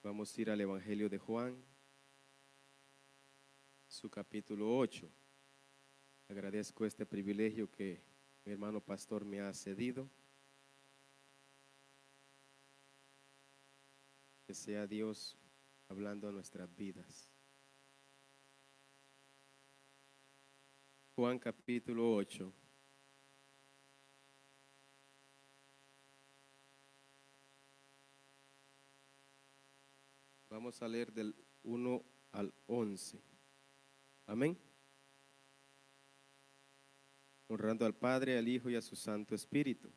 Vamos a ir al Evangelio de Juan, su capítulo 8. Agradezco este privilegio que mi hermano pastor me ha cedido. Que sea Dios hablando a nuestras vidas. Juan capítulo 8. Vamos a leer del 1 al 11. Amén. Honrando al Padre, al Hijo y a su Santo Espíritu.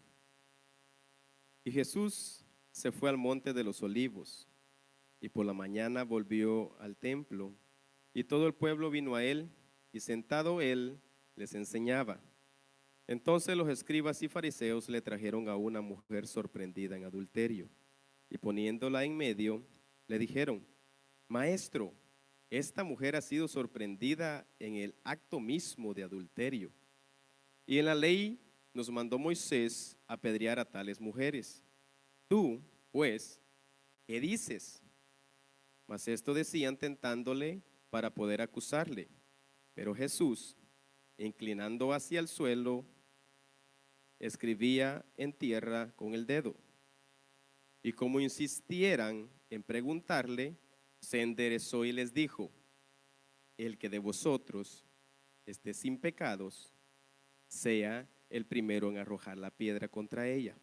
Y Jesús se fue al monte de los Olivos, y por la mañana volvió al templo, y todo el pueblo vino a él, y sentado él les enseñaba. Entonces los escribas y fariseos le trajeron a una mujer sorprendida en adulterio, y poniéndola en medio, le dijeron: Maestro, esta mujer ha sido sorprendida en el acto mismo de adulterio. Y en la ley nos mandó Moisés apedrear a tales mujeres. Tú, pues, ¿qué dices? Mas esto decían tentándole para poder acusarle. Pero Jesús, inclinando hacia el suelo, escribía en tierra con el dedo. Y como insistieran en preguntarle, se enderezó y les dijo: El que de vosotros esté sin pecados, sea el primero en arrojar la piedra contra ella.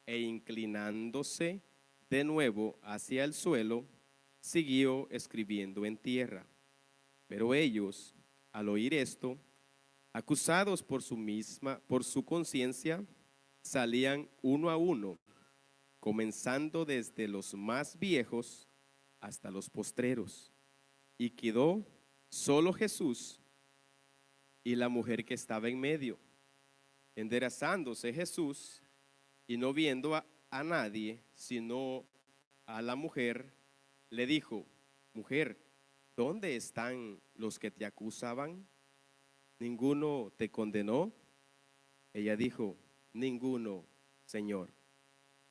E inclinándose de nuevo hacia el suelo, siguió escribiendo en tierra. Pero ellos, al oír esto, acusados por su conciencia, salían uno a uno, comenzando desde los más viejos hasta los postreros. Y quedó solo Jesús y la mujer que estaba en medio. Enderezándose Jesús y no viendo a nadie, sino a la mujer, le dijo: Mujer, ¿dónde están los que te acusaban? ¿Ninguno te condenó? Ella dijo: Ninguno, Señor.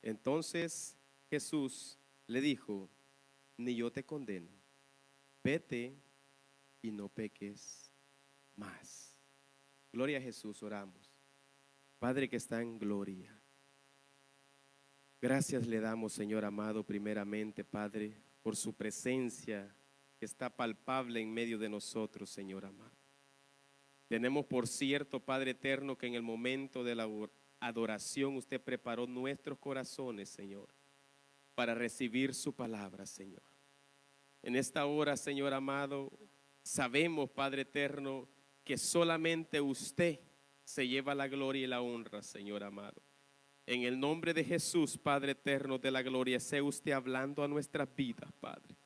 Entonces Jesús le dijo: Ni yo te condeno. Vete y no peques más. Gloria a Jesús, oramos. Padre que está en gloria, gracias le damos, Señor amado, primeramente, Padre, por su presencia que está palpable en medio de nosotros, Señor amado. Tenemos por cierto, Padre eterno, que en el momento de la adoración usted preparó nuestros corazones, Señor, para recibir su palabra, Señor. En esta hora, Señor amado, sabemos, Padre eterno, que solamente usted se lleva la gloria y la honra, Señor amado. En el nombre de Jesús, Padre eterno de la gloria, sea usted hablando a nuestras vidas, Padre.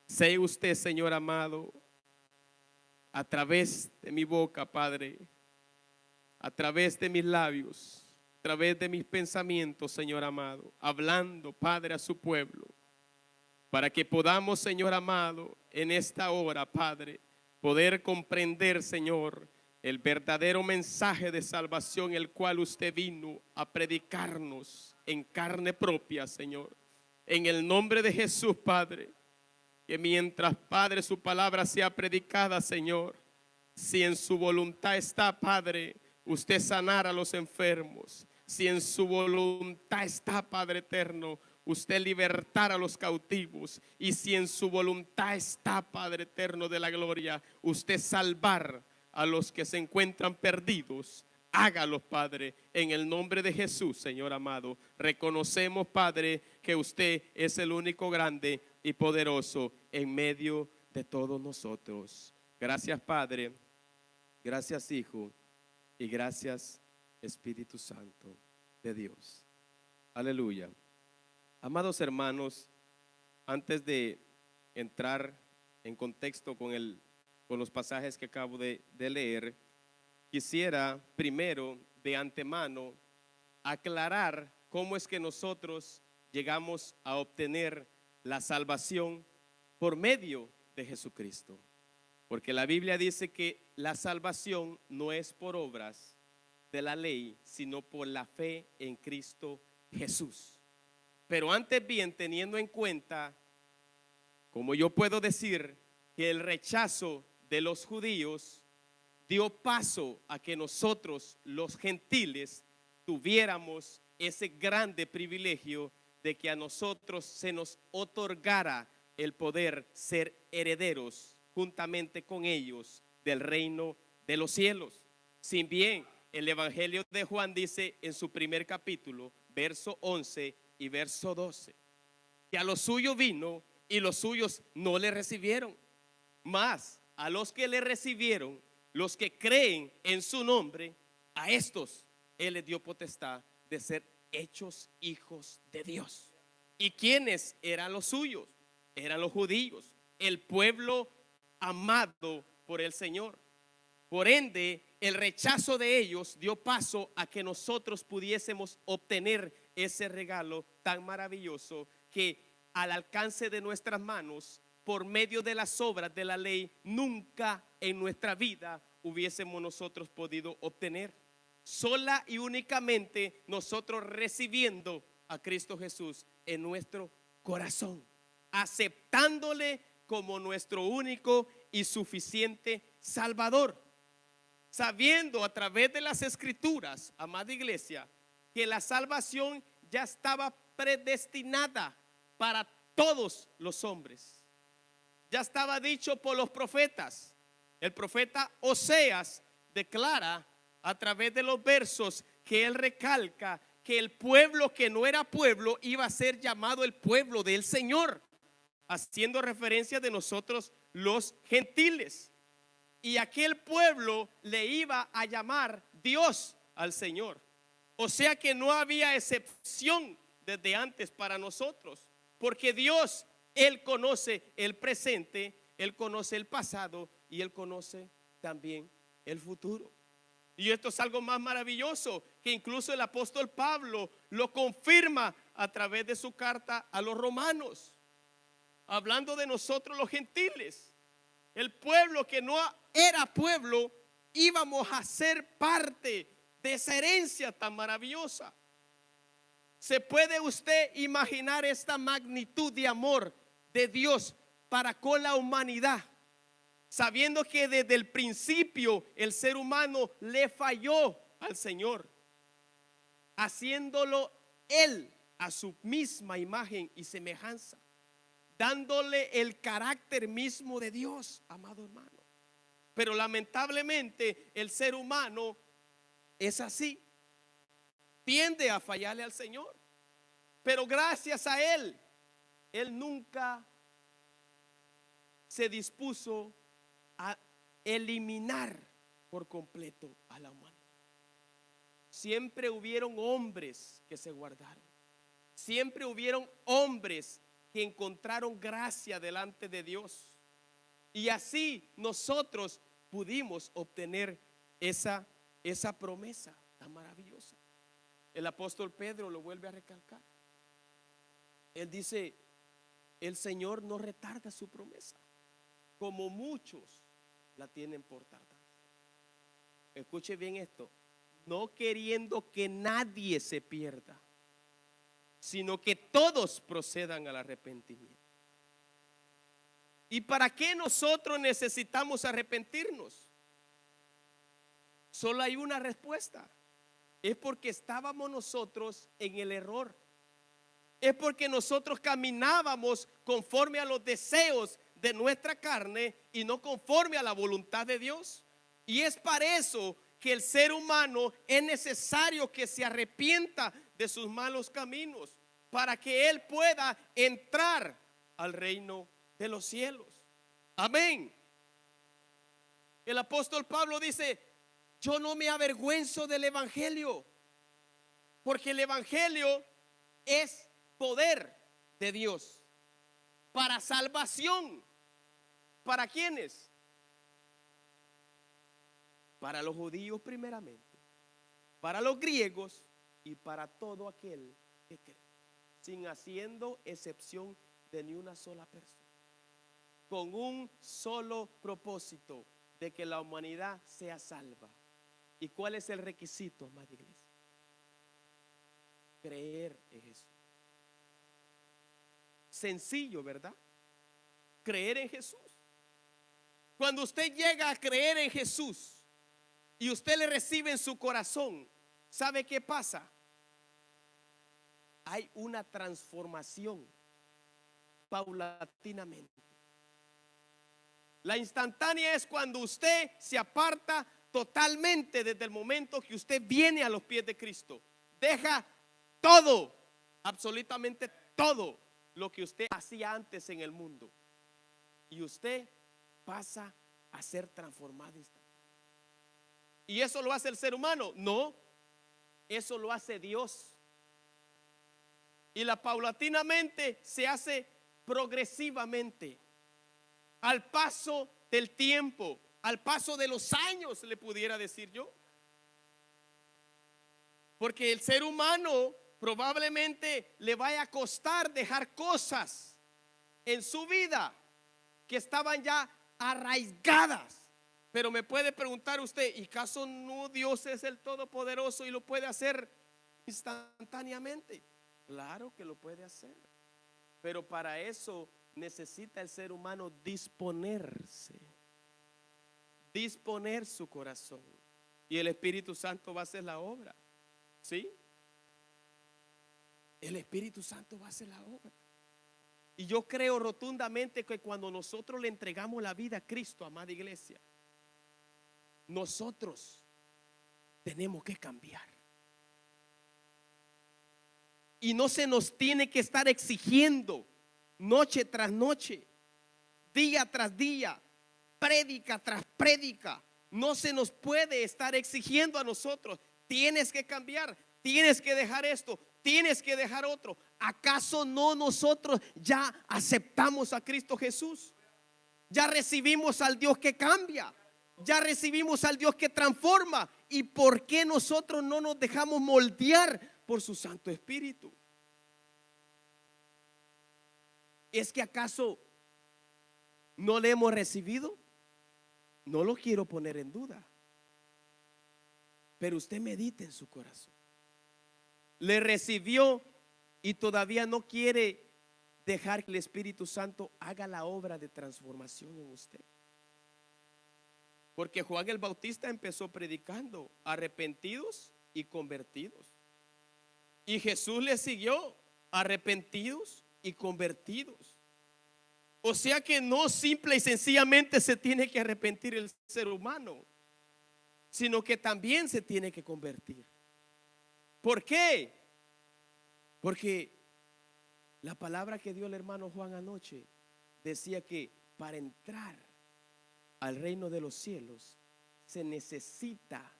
Sea usted, Señor amado, a través de mi boca, Padre, a través de mis labios, a través de mis pensamientos, Señor amado, hablando, Padre, a su pueblo, para que podamos, Señor amado, en esta hora, Padre, poder comprender, Señor, el verdadero mensaje de salvación, el cual usted vino a predicarnos en carne propia, Señor. En el nombre de Jesús, Padre, que mientras, Padre, su palabra sea predicada, Señor, si en su voluntad está, Padre, usted sanar a los enfermos. Si en su voluntad está, Padre eterno, usted libertar a los cautivos. Y si en su voluntad está, Padre eterno de la gloria, usted salvar a los que se encuentran perdidos. Hágalo, Padre, en el nombre de Jesús, Señor amado. Reconocemos, Padre, que usted es el único grande y poderoso en medio de todos nosotros. Gracias, Padre. Gracias, Hijo. Y gracias, Espíritu Santo de Dios. Aleluya. Amados hermanos, antes de entrar en contexto con los pasajes que acabo de leer, quisiera primero de antemano aclarar cómo es que nosotros llegamos a obtener la salvación por medio de Jesucristo. Porque la Biblia dice que la salvación no es por obras de la ley, sino por la fe en Cristo Jesús. Pero antes bien, teniendo en cuenta ¿Cómo yo puedo decir que el rechazo de los judíos dio paso a que nosotros, los gentiles, tuviéramos ese grande privilegio de que a nosotros se nos otorgara el poder ser herederos juntamente con ellos del reino de los cielos? Si bien el Evangelio de Juan dice en su primer capítulo, verso 11 y verso 12, que a los suyos vino y los suyos no le recibieron, mas a los que le recibieron, los que creen en su nombre, a estos Él les dio potestad de ser hechos hijos de Dios. ¿Y quiénes eran los suyos? Eran los judíos, el pueblo amado por el Señor. Por ende, el rechazo de ellos dio paso a que nosotros pudiésemos obtener ese regalo tan maravilloso que al alcance de nuestras manos, por medio de las obras de la ley, nunca en nuestra vida hubiésemos nosotros podido obtener. Sola y únicamente nosotros recibiendo a Cristo Jesús en nuestro corazón, aceptándole como nuestro único y suficiente Salvador, sabiendo a través de las Escrituras, amada iglesia, que la salvación ya estaba predestinada para todos los hombres. Ya estaba dicho por los profetas. El profeta Oseas declara a través de los versos que él recalca que el pueblo que no era pueblo iba a ser llamado el pueblo del Señor, haciendo referencia de nosotros los gentiles. Y aquel pueblo le iba a llamar Dios al Señor. O sea que no había excepción desde antes para nosotros, porque Dios, Él conoce el presente, Él conoce el pasado y Él conoce también el futuro. Y esto es algo más maravilloso que incluso el apóstol Pablo lo confirma a través de su carta a los romanos, hablando de nosotros los gentiles. El pueblo que no era pueblo, íbamos a ser parte de esa herencia tan maravillosa. ¿Se puede usted imaginar esta magnitud de amor de Dios para con la humanidad? Sabiendo que desde el principio el ser humano le falló al Señor, haciéndolo Él a su misma imagen y semejanza, dándole el carácter mismo de Dios, amado hermano. Pero lamentablemente el ser humano es así, tiende a fallarle al Señor. Pero gracias a Él, Él nunca se dispuso a eliminar por completo a la humanidad. Siempre hubieron hombres que se guardaron. Siempre hubieron hombres que encontraron gracia delante de Dios. Y así nosotros pudimos obtener esa promesa tan maravillosa. El apóstol Pedro lo vuelve a recalcar. Él dice, el Señor no retarda su promesa, como muchos la tienen por tardanza. Escuche bien esto, no queriendo que nadie se pierda, sino que todos procedan al arrepentimiento. ¿Y para qué nosotros necesitamos arrepentirnos? Solo hay una respuesta. Es porque estábamos nosotros en el error. Es porque nosotros caminábamos conforme a los deseos de nuestra carne y no conforme a la voluntad de Dios. Y es para eso que el ser humano es necesario que se arrepienta de sus malos caminos, para que él pueda entrar al reino de los cielos. Amén. El apóstol Pablo dice, yo no me avergüenzo del evangelio, porque el evangelio es poder de Dios para salvación. ¿Para quiénes? Para los judíos primeramente, para los griegos y para todo aquel que cree, sin haciendo excepción de ni una sola persona, con un solo propósito, de que la humanidad sea salva. ¿Y cuál es el requisito, amada iglesia? Creer en Jesús. Sencillo, ¿verdad? creer en Jesús. Cuando usted llega a creer en Jesús y usted le recibe en su corazón, ¿sabe qué pasa? Hay una transformación paulatinamente. La instantánea es cuando usted se aparta totalmente desde el momento que usted viene a los pies de Cristo. Deja todo, absolutamente todo lo que usted hacía antes en el mundo. Y usted pasa a ser transformado instantáneamente. ¿Y eso lo hace el ser humano? No, eso lo hace Dios. Y la paulatinamente se hace progresivamente, al paso del tiempo, al paso de los años, le pudiera decir yo. Porque el ser humano probablemente le vaya a costar dejar cosas en su vida que estaban ya arraigadas. Pero me puede preguntar usted, ¿y caso no Dios es el Todopoderoso y lo puede hacer instantáneamente? Claro que lo puede hacer, pero para eso necesita el ser humano disponerse, disponer su corazón, y el Espíritu Santo va a hacer la obra. ¿Sí? El Espíritu Santo va a hacer la obra. Y yo creo rotundamente que cuando nosotros le entregamos la vida a Cristo, amada iglesia, nosotros tenemos que cambiar. Y no se nos tiene que estar exigiendo noche tras noche, día tras día, prédica tras prédica. No se nos puede estar exigiendo a nosotros: tienes que cambiar, tienes que dejar esto, tienes que dejar otro. ¿Acaso no nosotros ya aceptamos a Cristo Jesús? Ya recibimos al Dios que cambia, ya recibimos al Dios que transforma. ¿Y por qué nosotros no nos dejamos moldear por su Santo Espíritu? ¿Es que acaso no le hemos recibido? No lo quiero poner en duda, pero usted medite en su corazón. Le recibió y todavía no quiere dejar que el Espíritu Santo haga la obra de transformación en usted. Porque Juan el Bautista empezó predicando: arrepentidos y convertidos. Y Jesús le siguió: arrepentidos y convertidos. O sea que no simple y sencillamente se tiene que arrepentir el ser humano, sino que también se tiene que convertir. ¿Por qué? Porque la palabra que dio el hermano Juan anoche decía que para entrar al reino de los cielos se necesita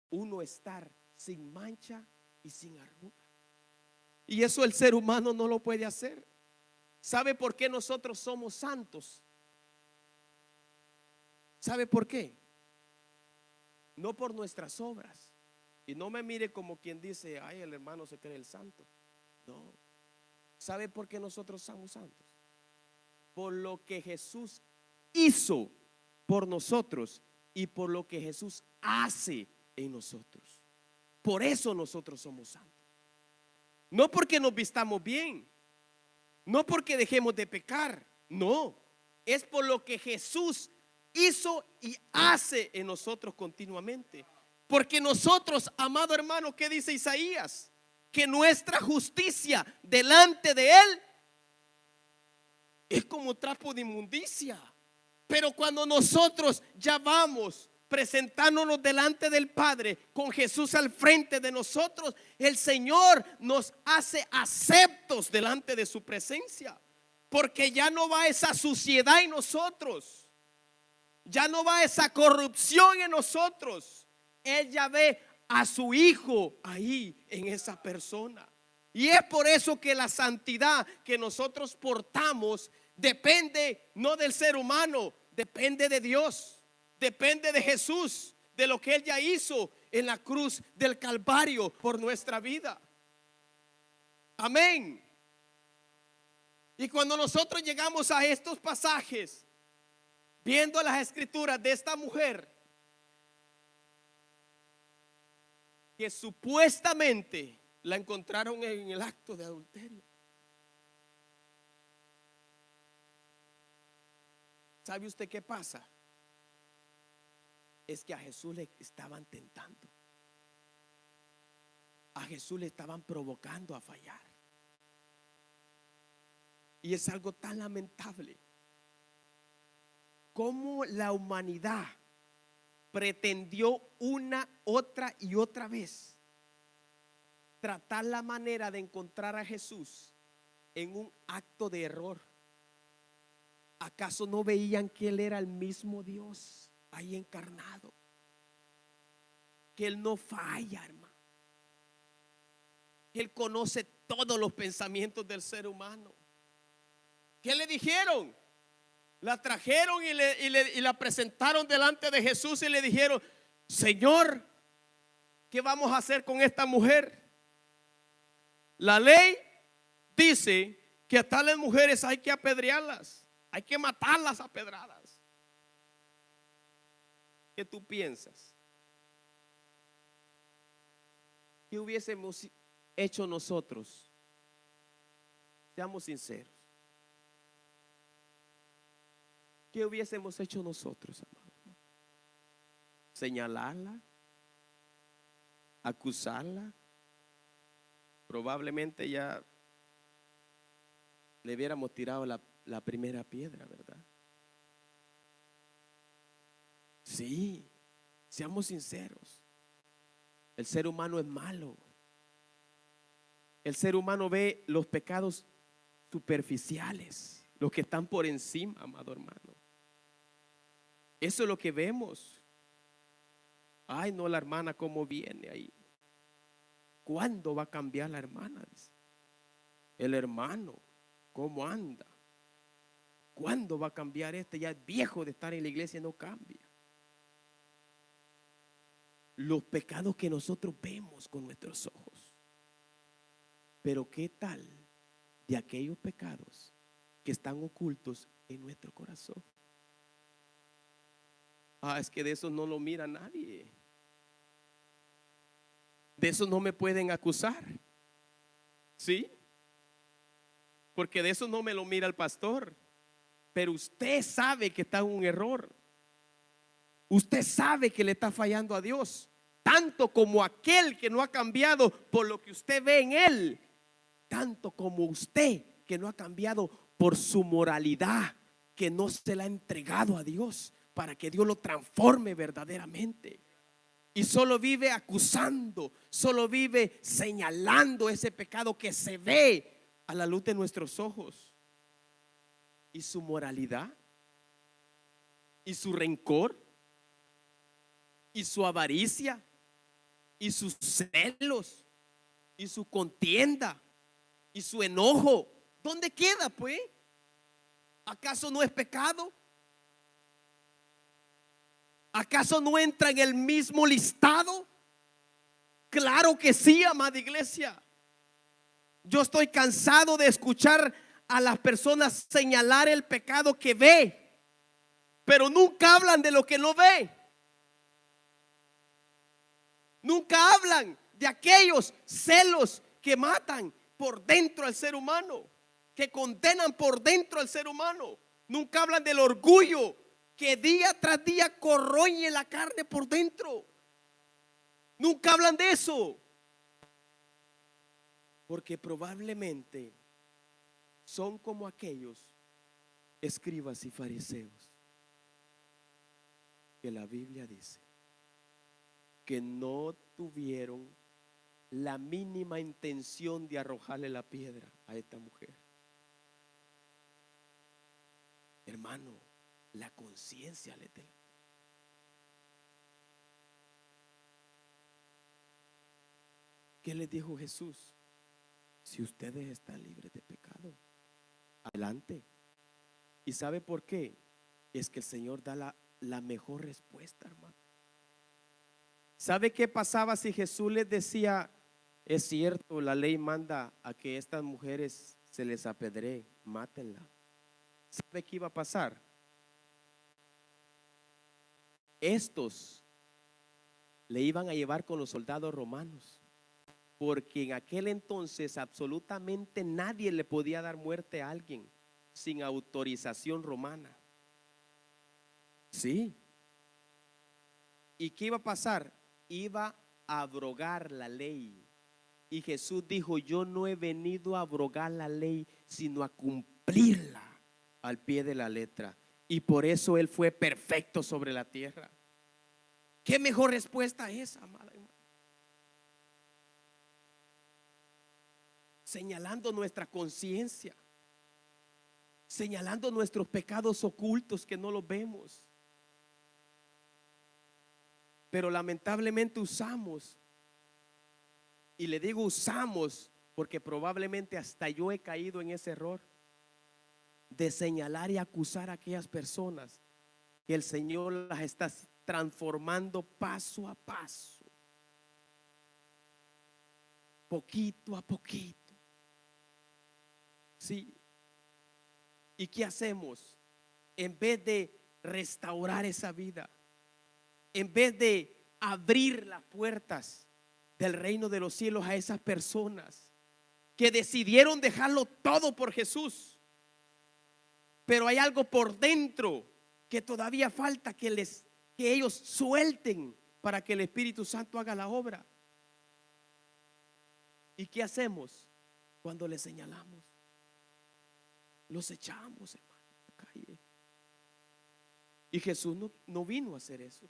uno estar sin mancha y sin arruga. Y eso el ser humano no lo puede hacer. ¿Sabe por qué nosotros somos santos? ¿Sabe por qué? No por nuestras obras. Y no me mire como quien dice: ay, el hermano se cree el santo. No. ¿Sabe por qué nosotros somos santos? Por lo que Jesús hizo por nosotros y por lo que Jesús hace en nosotros. Por eso nosotros somos santos. No porque nos vistamos bien, no porque dejemos de pecar, no, es por lo que Jesús hizo y hace en nosotros continuamente. Porque nosotros, amado hermano, ¿qué dice Isaías? Que nuestra justicia delante de Él es como trapo de inmundicia. Pero cuando nosotros ya vamos presentándonos delante del Padre con Jesús al frente de nosotros, el Señor nos hace aceptos delante de su presencia, porque ya no va esa suciedad en nosotros, ya no va esa corrupción en nosotros. Él ya ve a su Hijo ahí en esa persona. Y es por eso que la santidad que nosotros portamos depende no del ser humano, depende de Dios. Depende de Jesús, de lo que Él ya hizo en la cruz del Calvario por nuestra vida. Amén. Y cuando nosotros llegamos a estos pasajes, viendo las escrituras de esta mujer que supuestamente la encontraron en el acto de adulterio, ¿Sabe usted qué pasa? Es que a Jesús le estaban tentando. A Jesús le estaban provocando a fallar. Y es algo tan lamentable como la humanidad pretendió una, otra y otra vez tratar la manera de encontrar a Jesús en un acto de error. ¿Acaso no veían que Él era el mismo Dios ahí encarnado? Que Él no falla, hermano. Que Él conoce todos los pensamientos del ser humano. ¿Qué le dijeron? La trajeron y la presentaron delante de Jesús y le dijeron: Señor, ¿qué vamos a hacer con esta mujer? La ley dice que a tales mujeres hay que apedrearlas, hay que matarlas a pedradas. ¿Qué tú piensas? ¿Qué hubiésemos hecho nosotros? Seamos sinceros. ¿Qué hubiésemos hecho nosotros, amado? ¿Señalarla? ¿Acusarla? Probablemente ya le hubiéramos tirado la primera piedra, ¿verdad? Sí, seamos sinceros. El ser humano es malo. El ser humano ve los pecados superficiales, los que están por encima, amado hermano. Eso es lo que vemos. Ay, no, la hermana cómo viene ahí. ¿Cuándo va a cambiar la hermana? Dice. El hermano, ¿cómo anda? ¿Cuándo va a cambiar este? Ya es viejo de estar en la iglesia y no cambia. Los pecados que nosotros vemos con nuestros ojos. Pero ¿qué tal de aquellos pecados que están ocultos en nuestro corazón? Es que de eso no lo mira nadie. De eso no me pueden acusar. ¿Sí? Porque de eso no me lo mira el pastor. Pero usted sabe que está en un error. Usted sabe que le está fallando a Dios. Tanto como aquel que no ha cambiado por lo que usted ve en él. Tanto como usted que no ha cambiado por su moralidad, que no se la ha entregado a Dios para que Dios lo transforme verdaderamente. Y solo vive acusando, solo vive señalando ese pecado que se ve a la luz de nuestros ojos. Y su moralidad, y su rencor, y su avaricia, y sus celos, y su contienda, y su enojo. ¿Dónde queda, pues? ¿Acaso no es pecado? ¿Acaso no entra en el mismo listado? Claro que sí, amada iglesia. Yo estoy cansado de escuchar a las personas señalar el pecado que ve, pero nunca hablan de lo que no ve. Nunca hablan de aquellos celos que matan por dentro al ser humano, que condenan por dentro al ser humano. Nunca hablan del orgullo que día tras día corroye la carne por dentro. Nunca hablan de eso. Porque probablemente son como aquellos escribas y fariseos que la Biblia dice que no tuvieron la mínima intención de arrojarle la piedra a esta mujer. Hermano, la conciencia le delata. ¿Qué les dijo Jesús? Si ustedes están libres de pecado, adelante. ¿Y sabe por qué? Es que el Señor da la mejor respuesta, hermano. ¿Sabe qué pasaba si Jesús les decía: es cierto, la ley manda a que estas mujeres se les apedree, mátenla? ¿Sabe qué iba a pasar? Estos le iban a llevar con los soldados romanos, porque en aquel entonces absolutamente nadie le podía dar muerte a alguien sin autorización romana. Sí. ¿Y qué iba a pasar? Iba a abrogar la ley. Y Jesús dijo, yo no he venido a abrogar la ley, sino a cumplirla al pie de la letra. Y por eso Él fue perfecto sobre la tierra. ¿Qué mejor respuesta es, amada hermana? Señalando nuestra conciencia, señalando nuestros pecados ocultos que no los vemos. Pero lamentablemente usamos, y le digo usamos porque probablemente hasta yo he caído en ese error de señalar y acusar a aquellas personas que el Señor las está transformando paso a paso, poquito a poquito. Sí. ¿Y qué hacemos? En vez de restaurar esa vida, en vez de abrir las puertas del reino de los cielos a esas personas que decidieron dejarlo todo por Jesús, pero hay algo por dentro que todavía falta que ellos suelten para que el Espíritu Santo haga la obra. ¿Y qué hacemos cuando les señalamos? Los echamos, hermano, a la calle. Y Jesús no vino a hacer eso.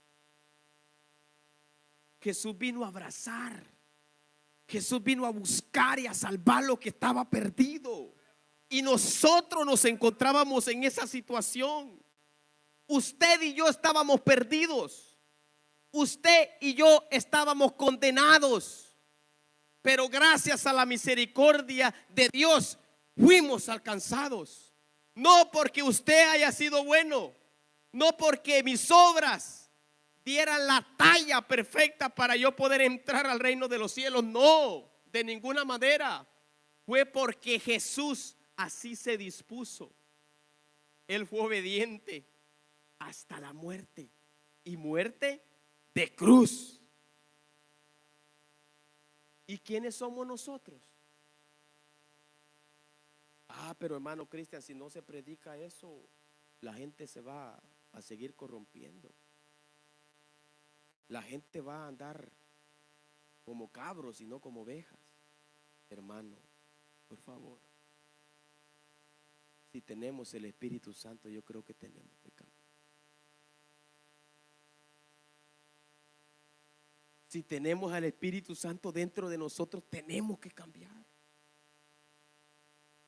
Jesús vino a abrazar. Jesús vino a buscar y a salvar lo que estaba perdido. Y nosotros nos encontrábamos en esa situación. Usted y yo estábamos perdidos. Usted y yo estábamos condenados. Pero gracias a la misericordia de Dios fuimos alcanzados. No porque usted haya sido bueno, no porque mis obras dieran la talla perfecta para yo poder entrar al reino de los cielos. No, de ninguna manera. Fue porque Jesús así se dispuso. Él fue obediente hasta la muerte, y muerte de cruz. ¿Y quiénes somos nosotros? Pero hermano Cristian, si no se predica eso, la gente se va a seguir corrompiendo. La gente va a andar como cabros y no como ovejas. Hermano, por favor, si tenemos el Espíritu Santo, yo creo que tenemos que cambiar. Si tenemos al Espíritu Santo dentro de nosotros, tenemos que cambiar.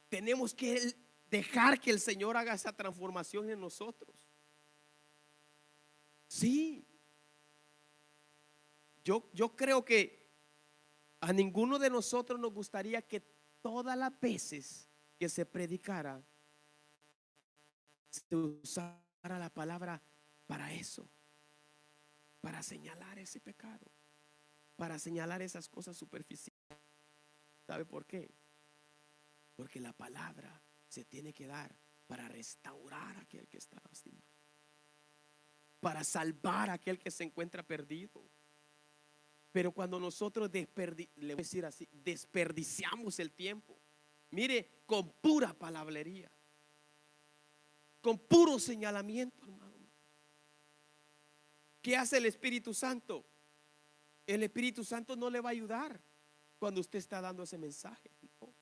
Tenemos que dejar que el Señor haga esa transformación en nosotros. Sí. Yo creo que a ninguno de nosotros nos gustaría que todas las veces que se predicara se usara la palabra para eso, para señalar ese pecado, para señalar esas cosas superficiales. ¿Sabe por qué? Porque la palabra se tiene que dar para restaurar a aquel que está lastimado, para salvar a aquel que se encuentra perdido. Pero cuando nosotros le voy a decir así, desperdiciamos el tiempo, mire, con pura palabrería, con puro señalamiento, hermano, ¿qué hace el Espíritu Santo? El Espíritu Santo no le va a ayudar cuando usted está dando ese mensaje, ¿no?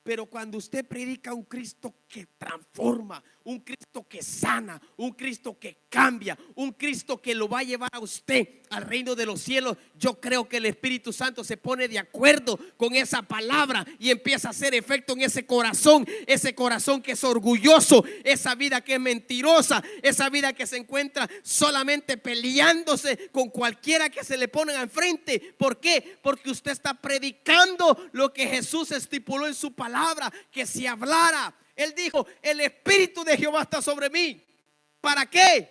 Pero cuando usted predica un Cristo que transforma, un Cristo que sana, un Cristo que cambia, un Cristo que lo va a llevar a usted al reino de los cielos, yo creo que el Espíritu Santo se pone de acuerdo con esa palabra y empieza a hacer efecto en ese corazón que es orgulloso, esa vida que es mentirosa, esa vida que se encuentra solamente peleándose con cualquiera que se le ponga enfrente. ¿Por qué? Porque usted está predicando lo que Jesús estipuló en su palabra, que si hablara, Él dijo, el Espíritu de Jehová está sobre mí. ¿Para qué?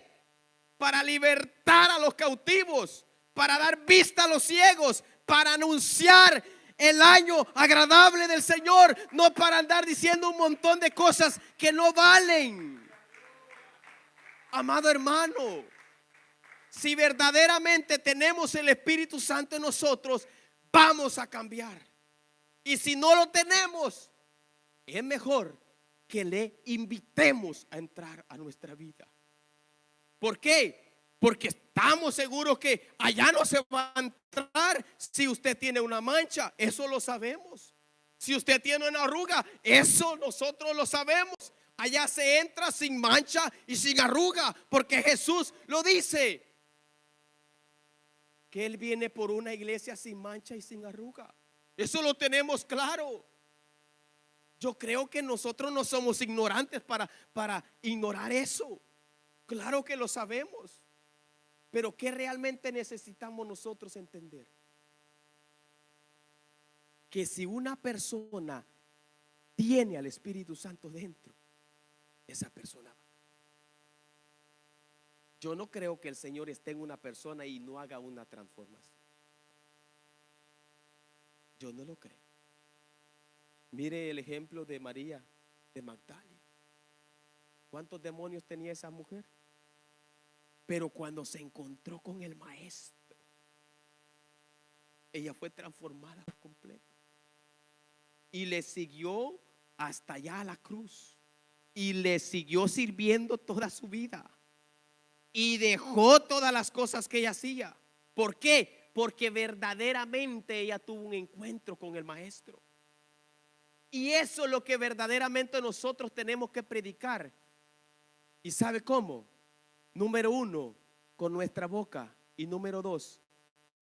Para libertar a los cautivos, para dar vista a los ciegos, para anunciar el año agradable del Señor, no para andar diciendo un montón de cosas que no valen. Amado hermano, si verdaderamente tenemos el Espíritu Santo en nosotros, vamos a cambiar. Y si no lo tenemos, es mejor que le invitemos a entrar a nuestra vida. ¿Por qué? Porque estamos seguros que allá no se va a entrar si usted tiene una mancha. Eso lo sabemos. Si usted tiene una arruga, eso nosotros lo sabemos. Allá se entra sin mancha y sin arruga, porque Jesús lo dice, que Él viene por una iglesia sin mancha y sin arruga. Eso lo tenemos claro. Yo creo que nosotros no somos ignorantes para ignorar eso. Claro que lo sabemos. Pero ¿qué realmente necesitamos nosotros entender? Que si una persona tiene al Espíritu Santo dentro, esa persona va. Yo no creo que el Señor esté en una persona y no haga una transformación. Yo no lo creo. Mire el ejemplo de María de Magdala. ¿Cuántos demonios tenía esa mujer? Pero cuando se encontró con el Maestro, ella fue transformada por completo. Y le siguió hasta allá a la cruz. Y le siguió sirviendo toda su vida. Y dejó todas las cosas que ella hacía. ¿Por qué? Porque verdaderamente ella tuvo un encuentro con el Maestro. Y eso es lo que verdaderamente nosotros tenemos que predicar. ¿Y sabe cómo? Número 1, con nuestra boca. Y número 2,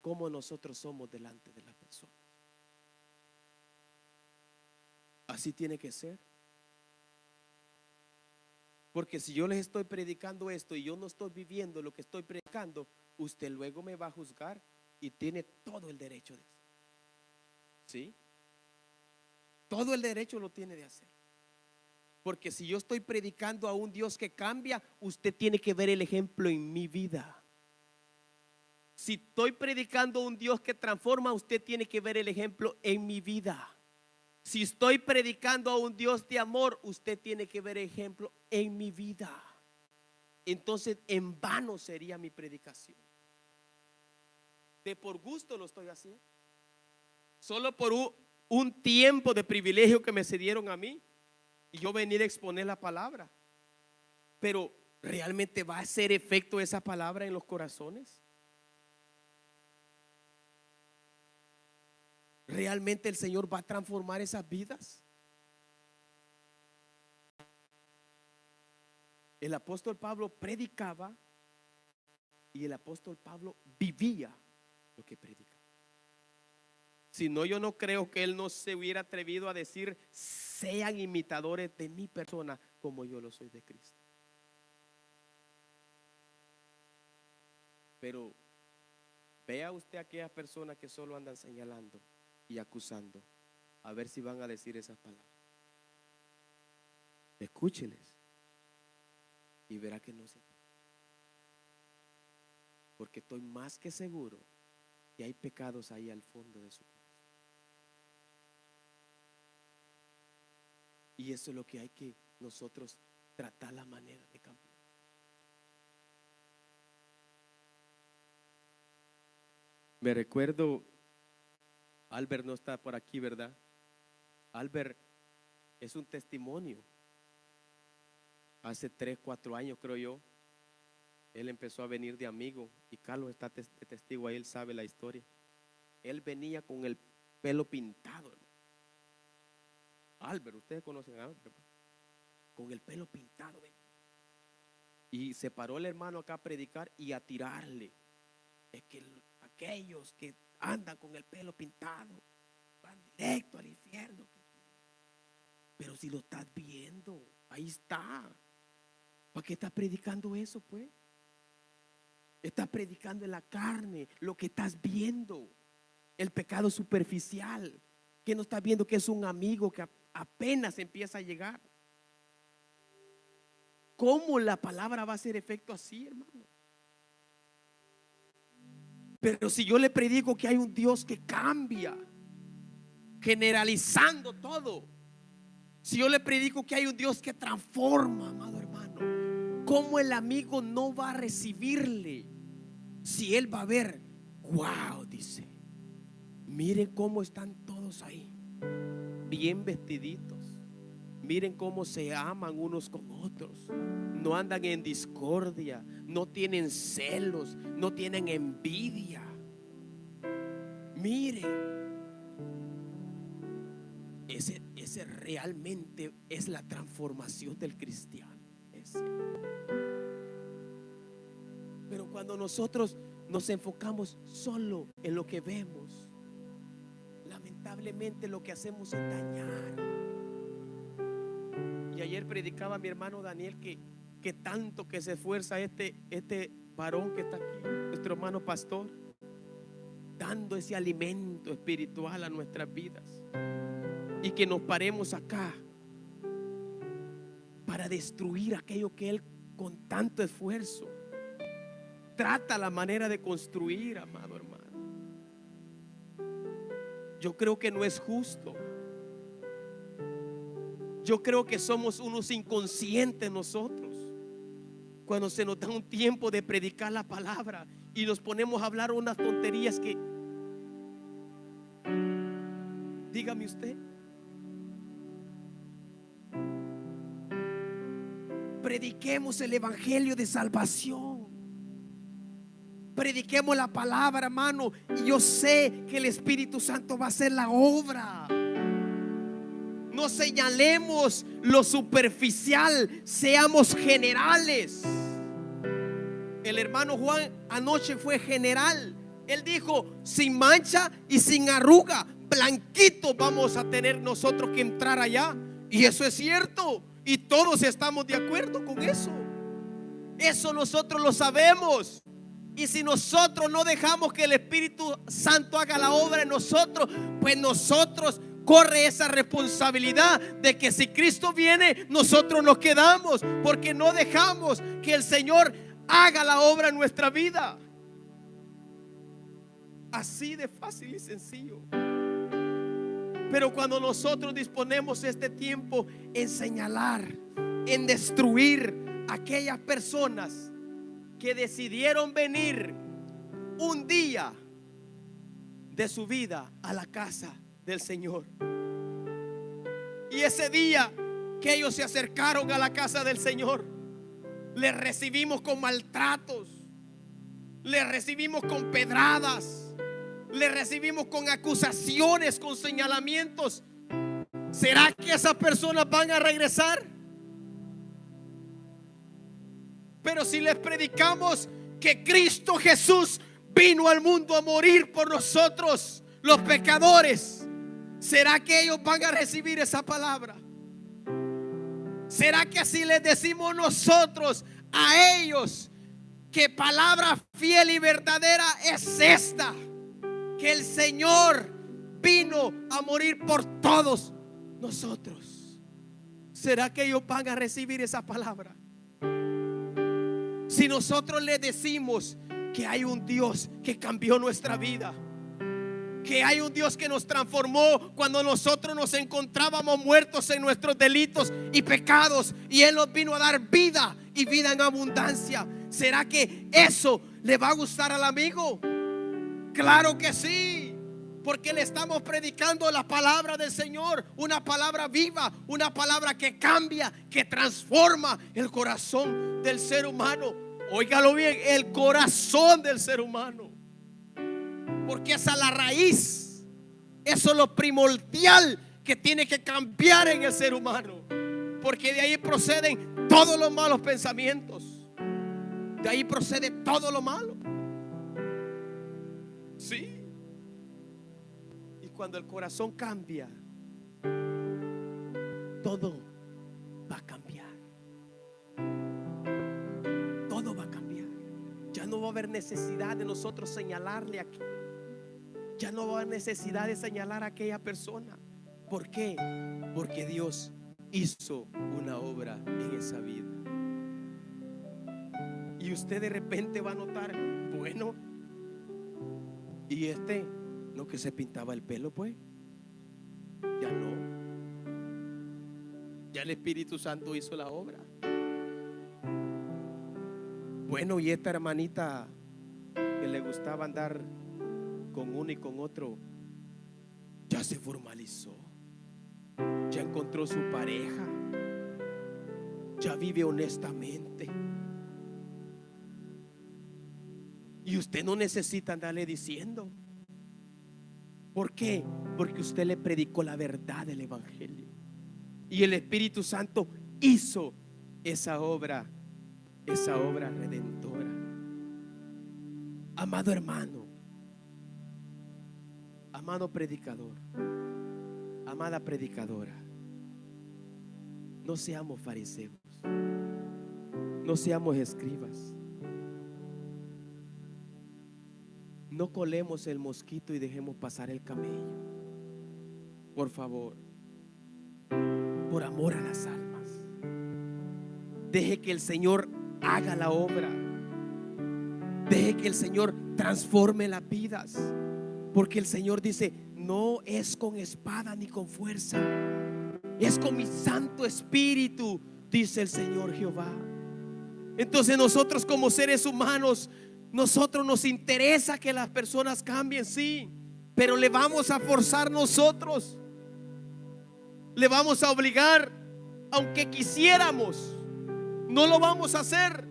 cómo nosotros somos delante de la persona. Así tiene que ser. Porque si yo les estoy predicando esto y yo no estoy viviendo lo que estoy predicando, usted luego me va a juzgar y tiene todo el derecho de hacerlo. ¿Sí? Todo el derecho lo tiene de hacer. Porque si yo estoy predicando a un Dios que cambia, usted tiene que ver el ejemplo en mi vida. Si estoy predicando a un Dios que transforma, usted tiene que ver el ejemplo en mi vida. Si estoy predicando a un Dios de amor, usted tiene que ver el ejemplo en mi vida. Entonces, en vano sería mi predicación. De por gusto lo estoy haciendo. Solo por un tiempo de privilegio que me cedieron a mí y yo venir a exponer la palabra. Pero ¿realmente va a hacer efecto esa palabra en los corazones? ¿Realmente el Señor va a transformar esas vidas? El apóstol Pablo predicaba y el apóstol Pablo vivía lo que predicaba. Si no, yo no creo que él no se hubiera atrevido a decir: sean imitadores de mi persona como yo lo soy de Cristo. Pero vea usted a aquellas personas que solo andan señalando y acusando, a ver si van a decir esas palabras. Escúcheles y verá que no se. Porque estoy más que seguro que hay pecados ahí al fondo de su corazón. Y eso es lo que hay que nosotros tratar la manera de cambiar. Me recuerdo, Albert no está por aquí, ¿verdad? Albert es un testimonio. Hace 3, 4 años, creo yo, él empezó a venir de amigo y Carlos está de testigo ahí, él sabe la historia. Él venía con el pelo pintado, hermano. Albert, ustedes conocen a Albert, ¿verdad? Con el pelo pintado, ¿verdad? Y se paró el hermano acá a predicar y a tirarle. Es que aquellos que andan con el pelo pintado van directo al infierno. Pero si lo estás viendo, ahí está. ¿Para qué estás predicando eso, pues? Estás predicando en la carne lo que estás viendo, el pecado superficial, que no estás viendo que es un amigo que apenas empieza a llegar. ¿Cómo la palabra va a hacer efecto así, hermano? Pero si yo le predico que hay un Dios que cambia, generalizando todo, si yo le predico que hay un Dios que transforma, amado hermano, ¿cómo el amigo no va a recibirle? Si él va a ver, wow, dice, miren cómo están todos ahí, bien vestiditos, Miren cómo se aman unos con otros. No andan en discordia, no tienen celos, no tienen envidia. Miren, ese realmente es la transformación del cristiano. Pero cuando nosotros nos enfocamos solo en lo que vemos, lamentablemente lo que hacemos es dañar. Y ayer predicaba mi hermano Daniel que tanto que se esfuerza este varón que está aquí, nuestro hermano pastor, dando ese alimento espiritual a nuestras vidas, y que nos paremos acá para destruir aquello que él con tanto esfuerzo trata la manera de construir, amado hermano. Yo creo que no es justo. Yo creo que somos unos inconscientes nosotros cuando se nos da un tiempo de predicar la palabra y nos ponemos a hablar unas tonterías que, dígame usted, prediquemos el evangelio de salvación, prediquemos la palabra, hermano, y yo sé que el Espíritu Santo va a hacer la obra. No señalemos lo superficial, seamos generales. El hermano Juan anoche fue general. Él dijo: sin mancha y sin arruga, blanquito vamos a tener nosotros que entrar allá. Y eso es cierto, y todos estamos de acuerdo con eso. Eso nosotros lo sabemos. Y si nosotros no dejamos que el Espíritu Santo haga la obra en nosotros, pues nosotros corre esa responsabilidad de que si Cristo viene, nosotros nos quedamos, porque no dejamos que el Señor haga la obra en nuestra vida. Así de fácil y sencillo. Pero cuando nosotros disponemos este tiempo en señalar, en destruir aquellas personas que decidieron venir un día de su vida a la casa del Señor, y ese día que ellos se acercaron a la casa del Señor, les recibimos con maltratos, les recibimos con pedradas, les recibimos con acusaciones, con señalamientos. ¿Será que esas personas van a regresar? Pero si les predicamos que Cristo Jesús vino al mundo a morir por nosotros, los pecadores, ¿será que ellos van a recibir esa palabra? ¿Será que así les decimos nosotros a ellos que palabra fiel y verdadera es esta? Que el Señor vino a morir por todos nosotros. ¿Será que ellos van a recibir esa palabra? Si nosotros les decimos que hay un Dios que cambió nuestra vida, que hay un Dios que nos transformó cuando nosotros nos encontrábamos muertos en nuestros delitos y pecados, y Él nos vino a dar vida y vida en abundancia, ¿será que eso le va a gustar al amigo? Claro que sí, porque le estamos predicando la palabra del Señor, una palabra viva, una palabra que cambia, que transforma el corazón del ser humano. Óigalo bien, el corazón del ser humano, porque esa es la raíz, eso es lo primordial que tiene que cambiar en el ser humano, porque de ahí proceden todos los malos pensamientos, de ahí procede todo lo malo. Sí. Y cuando el corazón cambia, todo va a cambiar. Todo va a cambiar. Ya no va a haber necesidad de nosotros señalarle aquí. Ya no va a haber necesidad de señalar a aquella persona. ¿Por qué? Porque Dios hizo una obra en esa vida. Y usted de repente va a notar, bueno, y no, que se pintaba el pelo, pues ya no. Ya el Espíritu Santo hizo la obra. Bueno, y esta hermanita que le gustaba andar con uno y con otro, ya se formalizó. ya encontró su pareja, ya vive honestamente. Y usted no necesita andarle diciendo. ¿Por qué? Porque usted le predicó la verdad del evangelio. Y el Espíritu Santo hizo esa obra redentora. Amado hermano, amado predicador, amada predicadora, no seamos fariseos, no seamos escribas. No colemos el mosquito y dejemos pasar el camello. Por favor, por amor a las almas, deje que el Señor haga la obra. Deje que el Señor transforme las vidas. Porque el Señor dice: no es con espada ni con fuerza, es con mi Santo Espíritu, dice el Señor Jehová. Entonces nosotros como seres humanos, nosotros nos interesa que las personas cambien, sí, pero le vamos a forzar nosotros, le vamos a obligar, aunque quisiéramos, no lo vamos a hacer.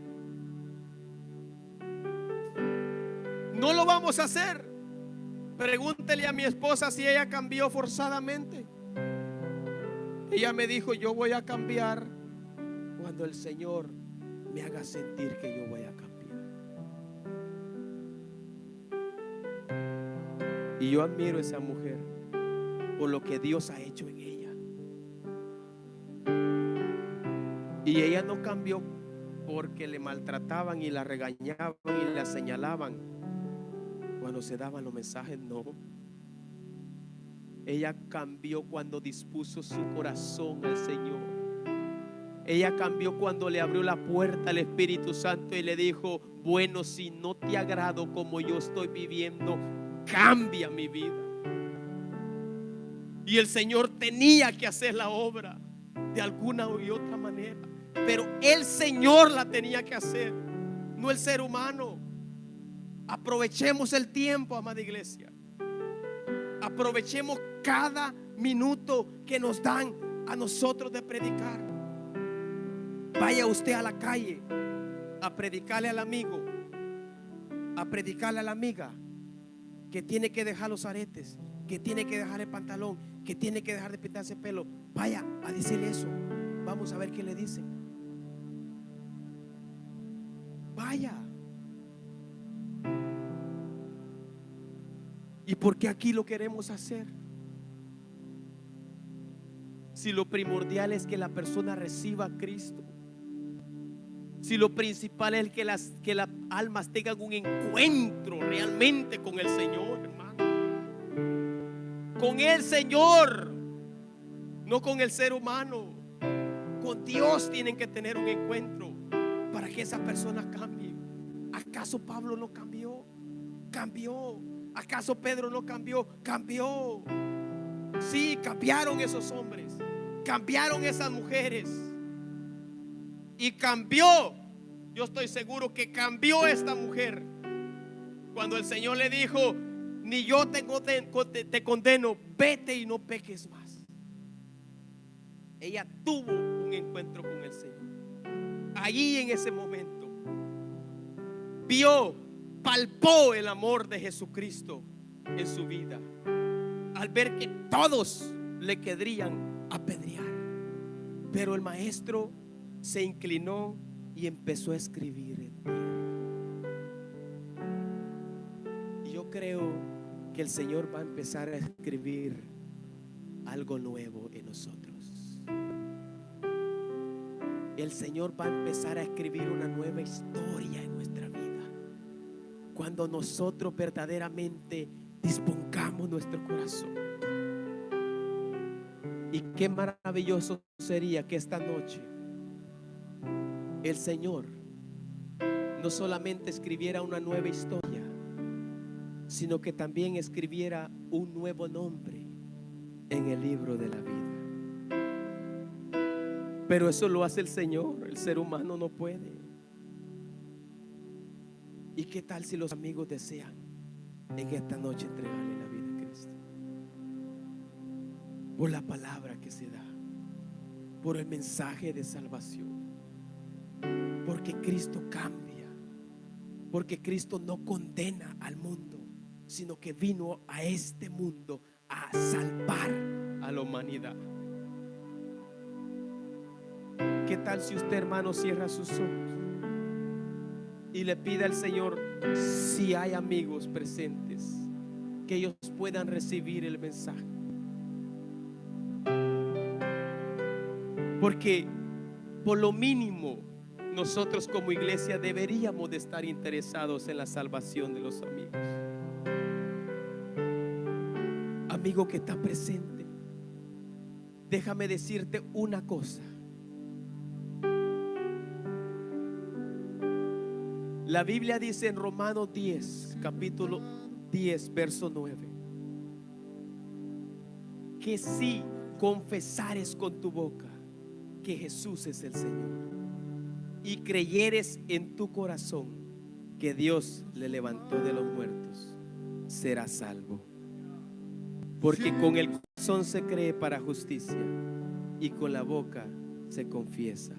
No lo vamos a hacer. Pregúntele a mi esposa si ella cambió forzadamente. Ella me dijo: yo voy a cambiar cuando el Señor me haga sentir que yo voy a cambiar. Y yo admiro a esa mujer por lo que Dios ha hecho en ella. Y ella no cambió porque le maltrataban y la regañaban y la señalaban cuando se daban los mensajes, no. Ella cambió cuando dispuso su corazón al Señor. Ella cambió cuando le abrió la puerta al Espíritu Santo y le dijo: bueno, si no te agrado como yo estoy viviendo, cambia mi vida. Y el Señor tenía que hacer la obra de alguna u otra manera, pero el Señor la tenía que hacer, no el ser humano. Aprovechemos el tiempo, amada iglesia. Aprovechemos cada minuto que nos dan a nosotros de predicar. Vaya usted a la calle a predicarle al amigo, a predicarle a la amiga que tiene que dejar los aretes, que tiene que dejar el pantalón, que tiene que dejar de pintarse el pelo. Vaya a decirle eso. Vamos a ver qué le dicen. Vaya. ¿Y por qué aquí lo queremos hacer? Si lo primordial es que la persona reciba a Cristo, si lo principal es que las almas tengan un encuentro realmente con el Señor, hermano, con el Señor, no con el ser humano. Con Dios tienen que tener un encuentro para que esa persona cambie. ¿Acaso Pablo no cambió? Cambió. ¿Acaso Pedro no cambió? Cambió. Sí, cambiaron esos hombres, cambiaron esas mujeres. Y cambió, yo estoy seguro que cambió esta mujer cuando el Señor le dijo: ni yo te condeno, vete y no peques más. Ella tuvo un encuentro con el Señor. Allí en ese momento vio, palpó el amor de Jesucristo en su vida, al ver que todos le querían apedrear. Pero el maestro se inclinó y empezó a escribir en tierra. Y yo creo que el Señor va a empezar a escribir algo nuevo en nosotros. El Señor va a empezar a escribir una nueva historia en nuestra vida cuando nosotros verdaderamente dispongamos nuestro corazón. Y qué maravilloso sería que esta noche el Señor no solamente escribiera una nueva historia, sino que también escribiera un nuevo nombre en el libro de la vida. Pero eso lo hace el Señor, el ser humano no puede. ¿Y qué tal si los amigos desean en esta noche entregarle la vida a Cristo? por la palabra que se da, por el mensaje de salvación, porque Cristo cambia, porque Cristo no condena al mundo, sino que vino a este mundo a salvar a la humanidad. ¿Qué tal si usted, hermano, cierra sus ojos y le pide al Señor, si hay amigos presentes, que ellos puedan recibir el mensaje? Porque por lo mínimo nosotros como iglesia deberíamos de estar interesados en la salvación de los amigos. Amigo que está presente, déjame decirte una cosa. La Biblia dice en Romanos 10, capítulo 10, verso 9, que si confesares con tu boca que Jesús es el Señor y creyeres en tu corazón que Dios le levantó de los muertos, serás salvo. Porque con el corazón se cree para justicia y con la boca se confiesa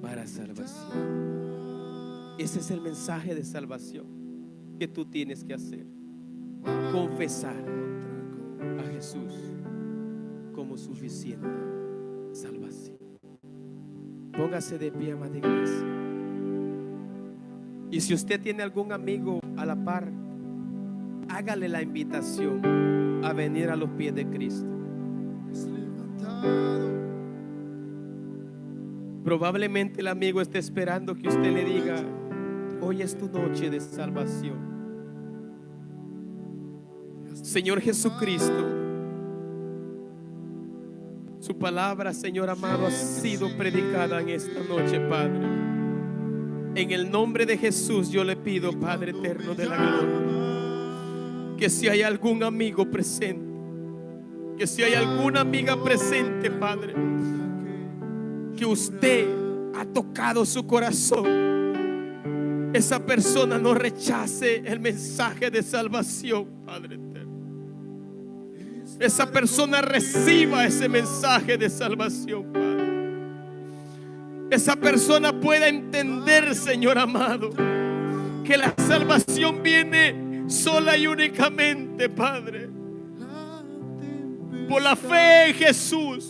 para salvación. Ese es el mensaje de salvación que tú tienes que hacer: confesar a Jesús como suficiente salvación. Póngase de pie, amada iglesia. Y si usted tiene algún amigo a la par, hágale la invitación a venir a los pies de Cristo. Probablemente el amigo esté esperando que usted le diga: hoy es tu noche de salvación. Señor Jesucristo, su palabra, Señor amado, ha sido predicada en esta noche, Padre. En el nombre de Jesús yo le pido, Padre eterno de la gloria, que si hay algún amigo presente, que si hay alguna amiga presente, Padre, que usted ha tocado su corazón, esa persona no rechace el mensaje de salvación, Padre eterno. Esa persona reciba ese mensaje de salvación, Padre. Esa persona pueda entender, Señor amado, que la salvación viene sola y únicamente, Padre, por la fe en Jesús,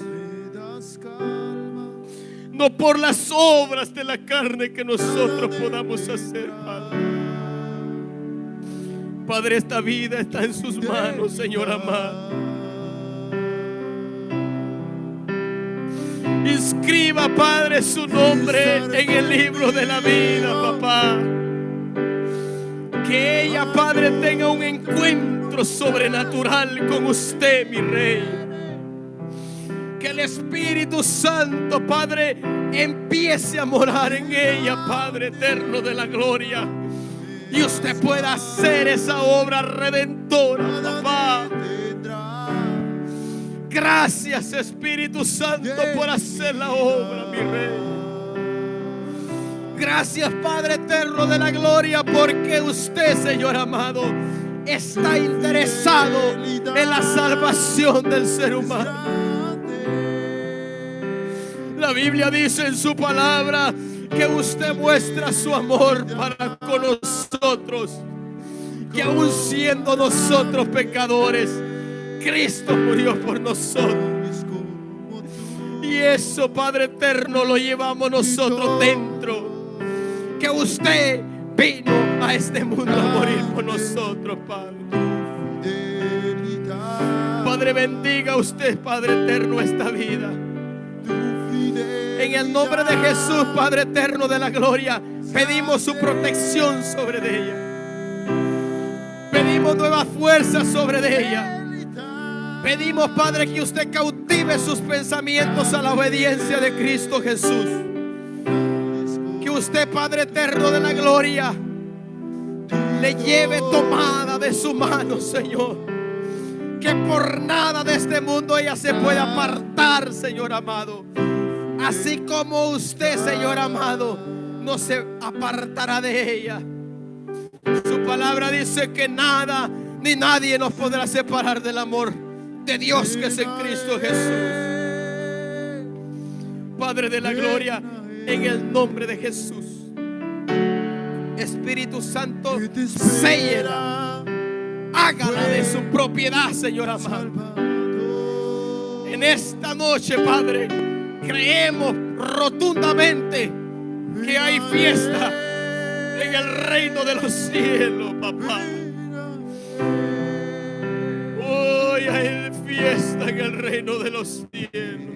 no por las obras de la carne que nosotros podamos hacer, Padre. Padre, esta vida está en sus manos, Señor amado. Inscriba, Padre, su nombre en el libro de la vida, papá. Que ella, Padre, tenga un encuentro sobrenatural con usted, mi Rey. Que el Espíritu Santo, Padre, empiece a morar en ella, Padre eterno de la gloria. Y usted pueda hacer esa obra redentora, papá. Gracias, Espíritu Santo, por hacer la obra, mi Rey. Gracias, Padre eterno de la gloria, porque usted, Señor amado, está interesado en la salvación del ser humano. La Biblia dice en su palabra que usted muestra su amor para con nosotros, que aún siendo nosotros pecadores, Cristo murió por nosotros. Y eso, Padre eterno, lo llevamos nosotros dentro, que usted vino a este mundo a morir por nosotros, Padre. Padre, bendiga usted, Padre eterno, esta vida. En el nombre de Jesús, Padre eterno de la gloria, pedimos su protección sobre ella. Pedimos nueva fuerza sobre ella. Pedimos, Padre, que usted cautive sus pensamientos a la obediencia de Cristo Jesús. Que usted, Padre eterno de la gloria, le lleve tomada de su mano, Señor. Que por nada de este mundo ella se pueda apartar, Señor amado. Así como usted, Señor amado, no se apartará de ella. Su palabra dice que nada ni nadie nos podrá separar del amor de Dios que es en Cristo Jesús. Padre de la gloria, en el nombre de Jesús, Espíritu Santo, sélla, hágala de su propiedad, Señor amado. En esta noche, Padre, creemos rotundamente que hay fiesta en el reino de los cielos, papá. Hoy hay fiesta en el reino de los cielos.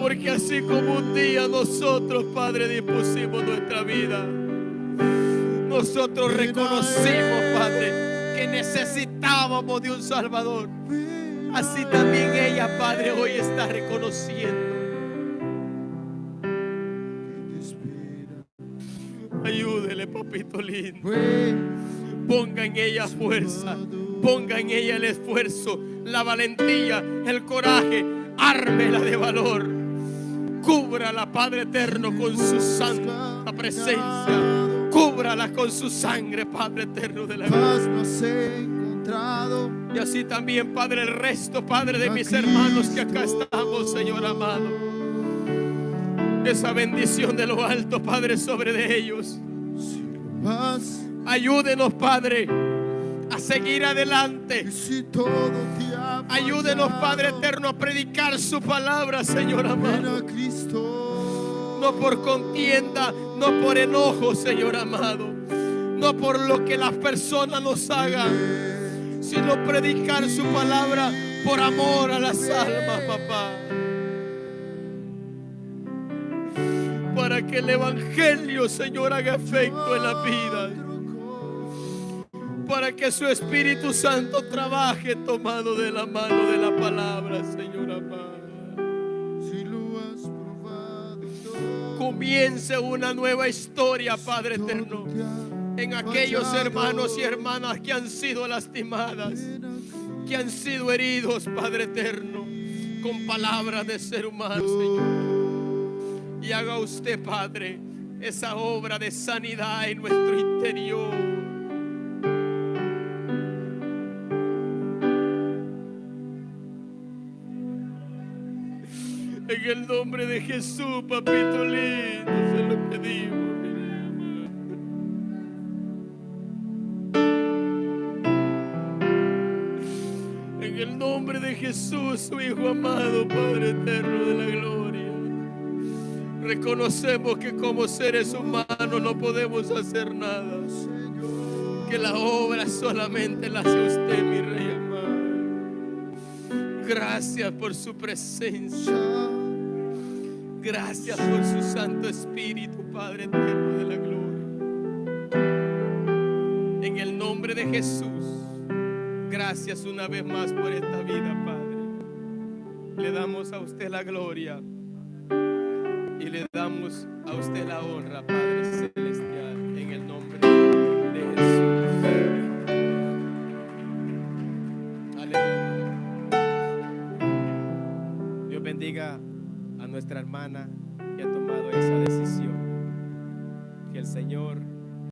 Porque así como un día nosotros, Padre, dispusimos nuestra vida, nosotros reconocimos, Padre, que necesitábamos de un Salvador. Así también ella, Padre, hoy está reconociendo. Ayúdele, papito lindo. Ponga en ella fuerza, ponga en ella el esfuerzo, la valentía, el coraje. Ármela de valor. Cúbrala, Padre eterno, con su santa presencia. Cúbrala con su sangre, Padre eterno de la vida. Y así también, Padre, el resto, Padre, de mis hermanos que acá estamos, Señor amado. Esa bendición de lo alto, Padre, sobre de ellos. Ayúdenos, Padre, a seguir adelante. Ayúdenos, Padre eterno, a predicar su palabra, Señor amado. No por contienda, no por enojo, Señor amado, no por lo que las personas nos hagan, sino predicar su palabra por amor a las almas, papá. Para que el evangelio, Señor, haga efecto en la vida. Para que su Espíritu Santo trabaje tomado de la mano de la palabra, Señor amado. Comience una nueva historia, Padre eterno, en aquellos hermanos y hermanas que han sido lastimadas, que han sido heridos, Padre eterno, con palabras de ser humano, Señor. Y haga usted, Padre, esa obra de sanidad en nuestro interior. En el nombre de Jesús, papito lindo, se lo pedimos. En el nombre de Jesús, su Hijo amado, Padre eterno de la gloria. Reconocemos que como seres humanos no podemos hacer nada. Que la obra solamente la hace usted, mi Rey amado. Gracias por su presencia. Gracias por su Santo Espíritu, Padre eterno de la gloria. En el nombre de Jesús, gracias una vez más por esta vida, Padre. Le damos a usted la gloria y le damos a usted la honra, Padre celestial, en el nombre de Jesús. Aleluya. Dios bendiga a nuestra hermana que ha tomado esa decisión. Que el Señor